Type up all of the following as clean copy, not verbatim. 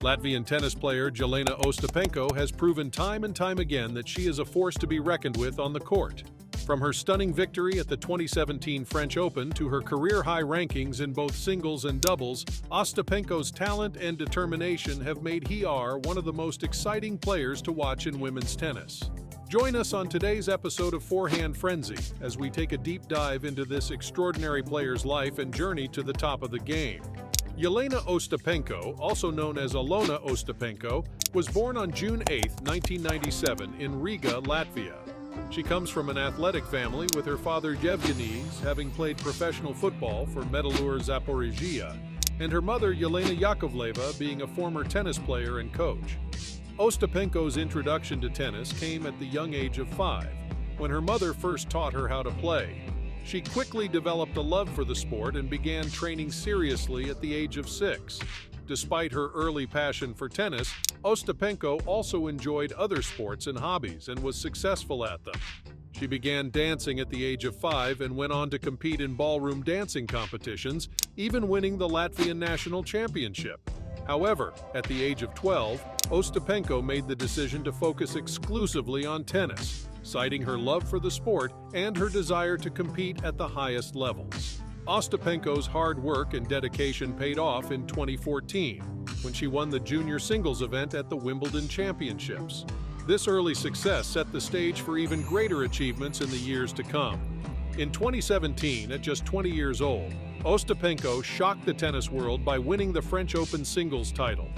Latvian tennis player Jelena Ostapenko has proven time and time again that she is a force to be reckoned with on the court. From her stunning victory at the 2017 French Open to her career-high rankings in both singles and doubles, Ostapenko's talent and determination have made her one of the most exciting players to watch in women's tennis. Join us on today's episode of Forehand Frenzy as we take a deep dive into this extraordinary player's life and journey to the top of the game. Jelena Ostapenko, also known as ALONA Ostapenko, was born on June 8, 1997 in Riga, Latvia. She comes from an athletic family with her father Yevgeny having played professional football for Metalurg Zaporizhzhia, and her mother Jelena Yakovleva being a former tennis player and coach. Ostapenko's introduction to tennis came at the young age of 5, when her mother first taught her how to play. She quickly developed a love for the sport and began training seriously at the age of 6. Despite her early passion for tennis, Ostapenko also enjoyed other sports and hobbies and was successful at them. She began dancing at the age of 5 and went on to compete in ballroom dancing competitions, even winning the Latvian national championship. However, at the age of 12, Ostapenko made the decision to focus exclusively on tennis, citing her love for the sport and her desire to compete at the highest levels. Ostapenko's hard work and dedication paid off in 2014, when she won the junior singles event at the Wimbledon Championships. This early success set the stage for even greater achievements in the years to come. In 2017, at just 20 years old, Ostapenko shocked the tennis world by winning the French Open singles title.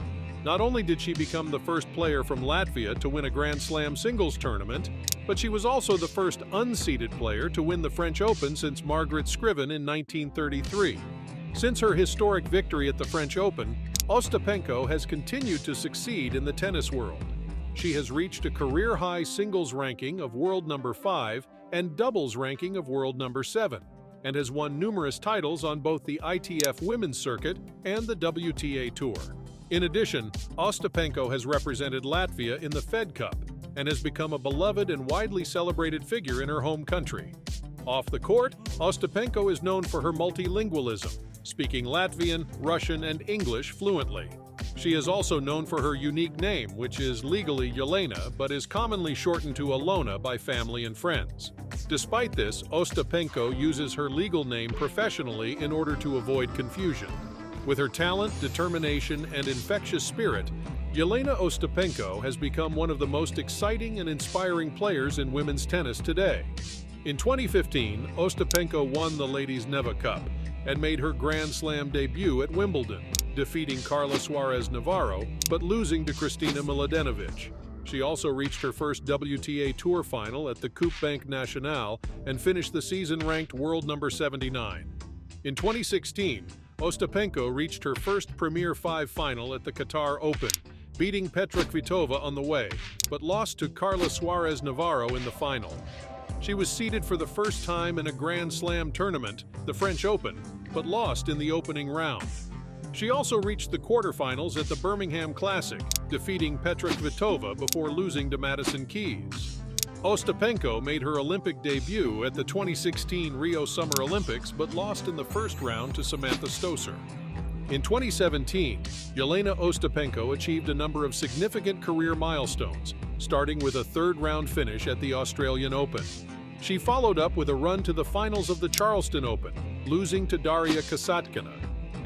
Not only did she become the first player from Latvia to win a Grand Slam singles tournament, but she was also the first unseeded player to win the French Open since Margaret Scriven in 1933. Since her historic victory at the French Open, Ostapenko has continued to succeed in the tennis world. She has reached a career-high singles ranking of world number 5 and doubles ranking of world number 7, and has won numerous titles on both the ITF Women's Circuit and the WTA Tour. In addition, Ostapenko has represented Latvia in the Fed Cup and has become a beloved and widely celebrated figure in her home country. Off the court, Ostapenko is known for her multilingualism, speaking Latvian, Russian, and English fluently. She is also known for her unique name, which is legally Jelena, but is commonly shortened to ALONA by family and friends. Despite this, Ostapenko uses her legal name professionally in order to avoid confusion. With her talent, determination, and infectious spirit, Jelena Ostapenko has become one of the most exciting and inspiring players in women's tennis today. In 2015, Ostapenko won the Ladies Neva Cup and made her Grand Slam debut at Wimbledon, defeating Carla Suarez Navarro but losing to Kristina Mladenovic. She also reached her first WTA Tour final at the Coupe Banque Nationale and finished the season ranked world number 79. In 2016, Ostapenko reached her first Premier 5 final at the Qatar Open, beating Petra Kvitova on the way, but lost to Carla Suarez Navarro in the final. She was seeded for the first time in a Grand Slam tournament, the French Open, but lost in the opening round. She also reached the quarterfinals at the Birmingham Classic, defeating Petra Kvitova before losing to Madison Keys. Ostapenko made her Olympic debut at the 2016 Rio Summer Olympics but lost in the first round to Samantha Stosur. In 2017, Jelena Ostapenko achieved a number of significant career milestones, starting with a third-round finish at the Australian Open. She followed up with a run to the finals of the Charleston Open, losing to Daria Kasatkina.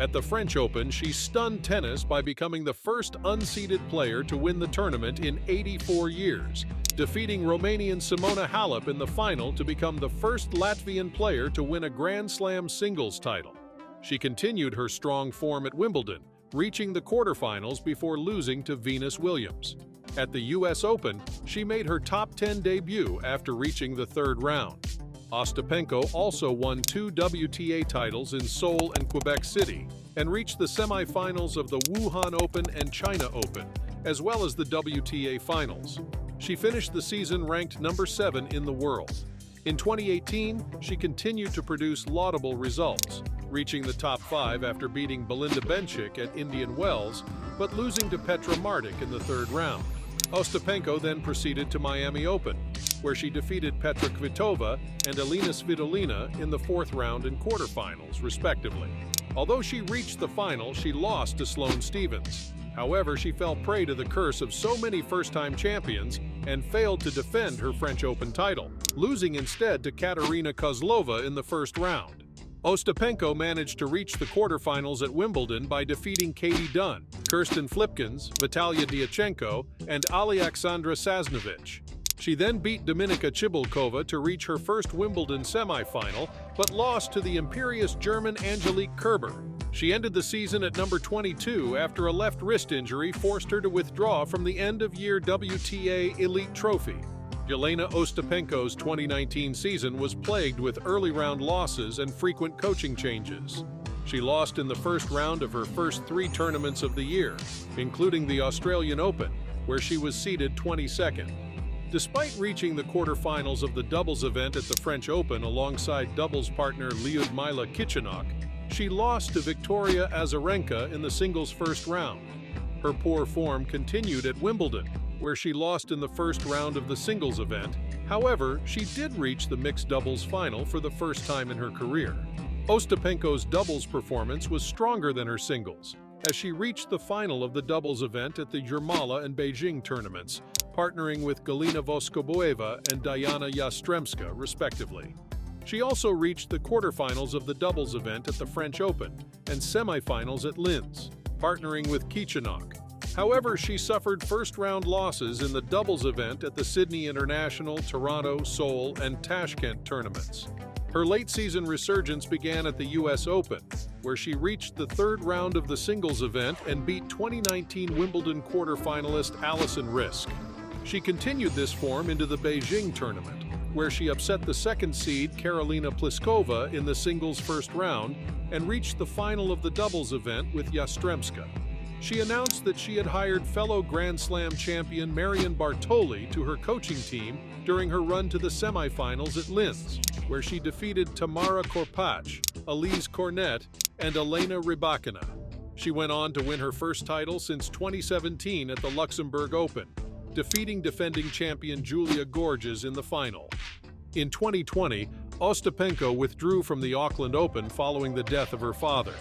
At the French Open, she stunned tennis by becoming the first unseeded player to win the tournament in 84 years, defeating Romanian Simona Halep in the final to become the first Latvian player to win a Grand Slam singles title. She continued her strong form at Wimbledon, reaching the quarterfinals before losing to Venus Williams. At the US Open, she made her top 10 debut after reaching the third round. Ostapenko also won 2 WTA titles in Seoul and Quebec City, and reached the semifinals of the Wuhan Open and China Open, as well as the WTA Finals. She finished the season ranked number 7 in the world. In 2018, she continued to produce laudable results, reaching the top 5 after beating Belinda Bencic at Indian Wells, but losing to Petra Martic in the third round. Ostapenko then proceeded to Miami Open, where she defeated Petra Kvitova and Elina Svitolina in the fourth round and quarterfinals, respectively. Although she reached the final, she lost to Sloane Stephens. However, she fell prey to the curse of so many first-time champions and failed to defend her French Open title, losing instead to Katerina Kozlova in the first round. Ostapenko managed to reach the quarterfinals at Wimbledon by defeating Katie Dunn, Kirsten Flipkens, Vitalia Diachenko, and Alexandra Sasnovich. She then beat Dominika Cibulkova to reach her first Wimbledon semifinal, but lost to the imperious German Angelique Kerber. She ended the season at number 22 after a left wrist injury forced her to withdraw from the end-of-year WTA Elite Trophy. Jelena Ostapenko's 2019 season was plagued with early-round losses and frequent coaching changes. She lost in the first round of her first 3 tournaments of the year, including the Australian Open, where she was seeded 22nd. Despite reaching the quarterfinals of the doubles event at the French Open alongside doubles partner LIUDMILA Kichenok, she lost to Victoria Azarenka in the singles first round. Her poor form continued at Wimbledon, where she lost in the first round of the singles event. However, she did reach the mixed doubles final for the first time in her career. Ostapenko's doubles performance was stronger than her singles, as she reached the final of the doubles event at the Jurmala and Beijing tournaments, partnering with Galina Voskoboeva and DAYANA YASTREMSKA, respectively. She also reached the quarterfinals of the doubles event at the French Open and semifinals at Linz, partnering with Kichenok. However, she suffered first-round losses in the doubles event at the Sydney International, Toronto, Seoul, and Tashkent tournaments. Her late-season resurgence began at the US Open, where she reached the third round of the singles event and beat 2019 Wimbledon quarterfinalist Alison Riske. She continued this form into the Beijing tournament, where she upset the second seed Karolina Pliskova in the singles first round and reached the final of the doubles event with Yastremska. She announced that she had hired fellow Grand Slam champion Marion Bartoli to her coaching team during her run to the semifinals at Linz, where she defeated Tamara Korpach, Elise Cornet, and Elena Rybakina. She went on to win her first title since 2017 at the Luxembourg Open, defeating defending champion Julia Gorges in the final. In 2020, Ostapenko withdrew from the Auckland Open following the death of her father.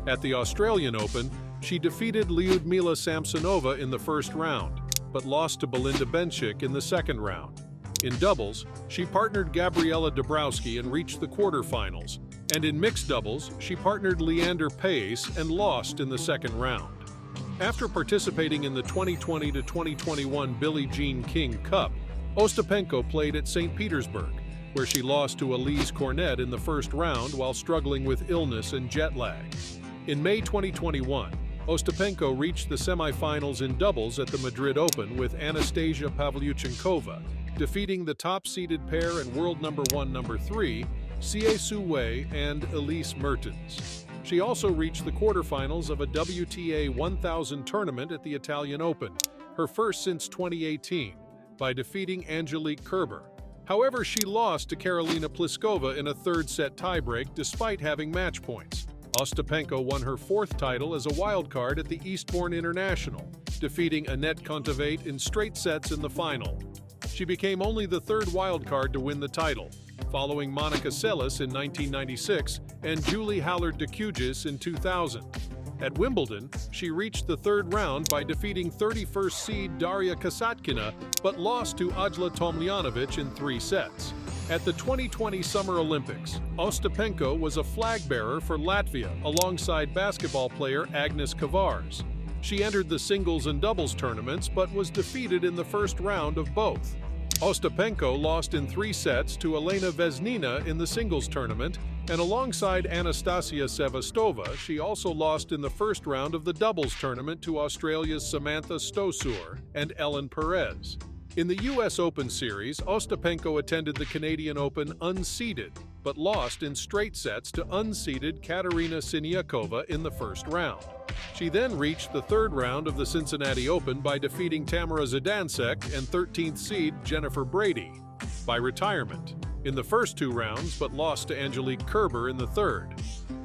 At the Australian Open, she defeated LIUDMILA Samsonova in the first round, but lost to Belinda Bencic in the second round. In doubles, she partnered Gabriela Dabrowski and reached the quarterfinals, and in mixed doubles, she partnered Leander Paes and lost in the second round. After participating in the 2020-2021 Billie Jean King Cup, Ostapenko played at St. Petersburg, where she lost to Elise Cornet in the first round while struggling with illness and jet lag. In May 2021, Ostapenko reached the semifinals in doubles at the Madrid Open with Anastasia Pavlyuchenkova, defeating the top-seeded pair and world number 1, number 3, Xie Su Wei and Elise Mertens. She also reached the quarterfinals of a WTA 1000 tournament at the Italian Open, her first since 2018, by defeating Angelique Kerber. However, she lost to Karolina Pliskova in a third-set tiebreak despite having match points. Ostapenko won her fourth title as a wildcard at the Eastbourne International, defeating Annette Kontaveit in straight sets in the final. She became only the third wildcard to win the title, following Monica Seles in 1996 and Julie Hallard-de Cugis in 2000. At Wimbledon, she reached the third round by defeating 31st seed Daria Kasatkina, but lost to Ajla Tomljanovic in 3 sets. At the 2020 Summer Olympics, Ostapenko was a flag bearer for Latvia alongside basketball player Agnes Kavars. She entered the singles and doubles tournaments but was defeated in the first round of both. Ostapenko lost in 3 sets to Elena Vesnina in the singles tournament, and alongside Anastasia Sevastova, she also lost in the first round of the doubles tournament to Australia's Samantha Stosur and Ellen Perez. In the US Open Series, Ostapenko attended the Canadian Open unseeded, but lost in straight sets to unseeded Katerina Siniakova in the first round. She then reached the third round of the Cincinnati Open by defeating Tamara Zidansek and 13th seed Jennifer Brady by retirement in the first 2 rounds, but lost to Angelique Kerber in the third.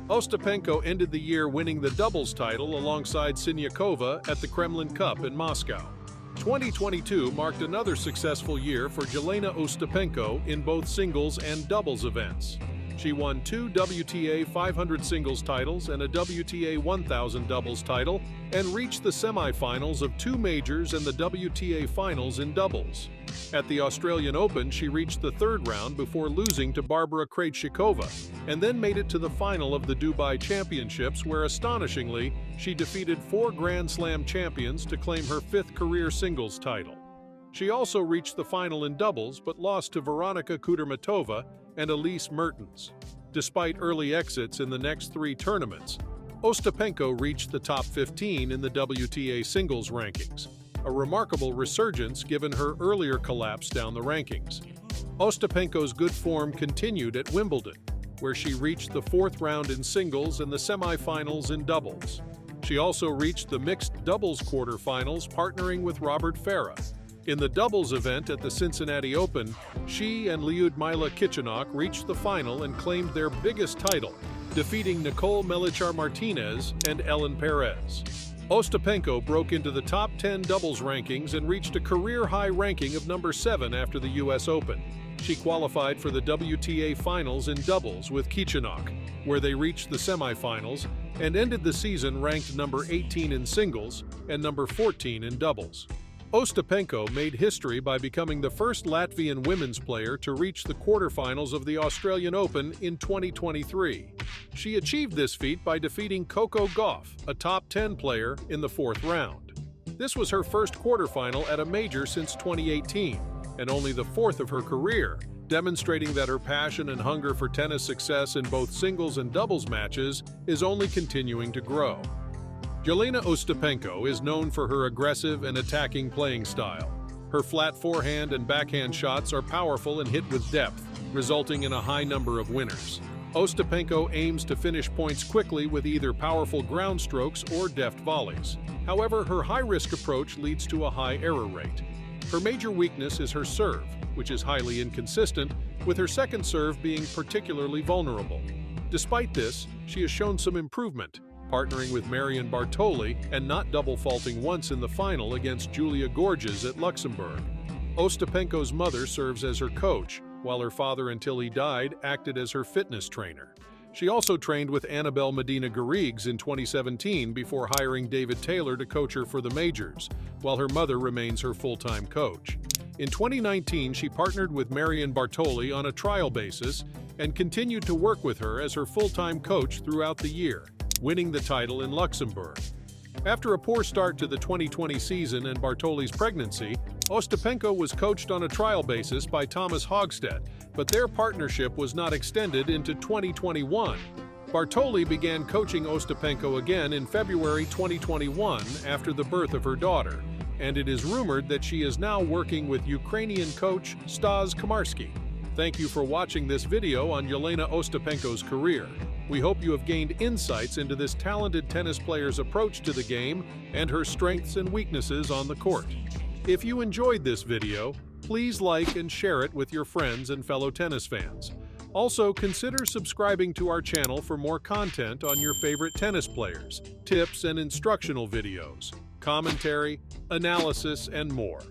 Ostapenko ended the year winning the doubles title alongside Siniakova at the Kremlin Cup in Moscow. 2022 marked another successful year for Jelena Ostapenko in both singles and doubles events. She won 2 WTA 500 singles titles and a WTA 1000 doubles title, and reached the semifinals of 2 majors and the WTA finals in doubles. At the Australian Open, she reached the 3rd round before losing to Barbara Krejcikova, and then made it to the final of the Dubai Championships, where astonishingly, she defeated 4 Grand Slam champions to claim her 5th career singles title. She also reached the final in doubles but lost to Veronika Kudermetova and Elise Mertens. Despite early exits in the next 3 tournaments, Ostapenko reached the top 15 in the WTA singles rankings, a remarkable resurgence given her earlier collapse down the rankings. Ostapenko's good form continued at Wimbledon, where she reached the 4th round in singles and the semifinals in doubles. She also reached the mixed doubles quarterfinals, partnering with Robert Farah. In the doubles event at the Cincinnati Open, she and LIUDMILA Kichenok reached the final and claimed their biggest title, defeating Nicole Melichar-Martinez and Ellen Perez. Ostapenko broke into the top 10 doubles rankings and reached a career-high ranking of number 7 after the US Open. She qualified for the WTA finals in doubles with Kichenok, where they reached the semifinals, and ended the season ranked number 18 in singles and number 14 in doubles. Ostapenko made history by becoming the first Latvian women's player to reach the quarterfinals of the Australian Open in 2023. She achieved this feat by defeating Coco Gauff, a top 10 player, in the 4th round. This was her first quarterfinal at a major since 2018, and only the 4th of her career, demonstrating that her passion and hunger for tennis success in both singles and doubles matches is only continuing to grow. Jelena Ostapenko is known for her aggressive and attacking playing style. Her flat forehand and backhand shots are powerful and hit with depth, resulting in a high number of winners. Ostapenko aims to finish points quickly with either powerful ground strokes or deft volleys. However, her high-risk approach leads to a high error rate. Her major weakness is her serve, which is highly inconsistent, with her second serve being particularly vulnerable. Despite this, she has shown some improvement, partnering with Marion Bartoli and not double faulting once in the final against Julia Gorges at Luxembourg. Ostapenko's mother serves as her coach, while her father, until he died, acted as her fitness trainer. She also trained with Annabelle Medina Garrigues in 2017 before hiring David Taylor to coach her for the majors, while her mother remains her full-time coach. In 2019, she partnered with Marion Bartoli on a trial basis and continued to work with her as her full-time coach throughout the year, winning the title in Luxembourg. After a poor start to the 2020 season and Bartoli's pregnancy, Ostapenko was coached on a trial basis by Thomas Hogstead, but their partnership was not extended into 2021. Bartoli began coaching Ostapenko again in February 2021 after the birth of her daughter, and it is rumored that she is now working with Ukrainian coach Stas Komarski. Thank you for watching this video on Jelena Ostapenko's career. We hope you have gained insights into this talented tennis player's approach to the game and her strengths and weaknesses on the court. If you enjoyed this video, please like and share it with your friends and fellow tennis fans. Also, consider subscribing to our channel for more content on your favorite tennis players, tips and instructional videos, commentary, analysis, and more.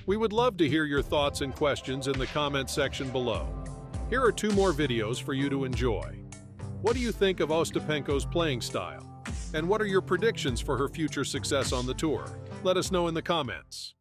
We would love to hear your thoughts and questions in the comment section below. Here are 2 more videos for you to enjoy. What do you think of Ostapenko's playing style? And what are your predictions for her future success on the tour? Let us know in the comments.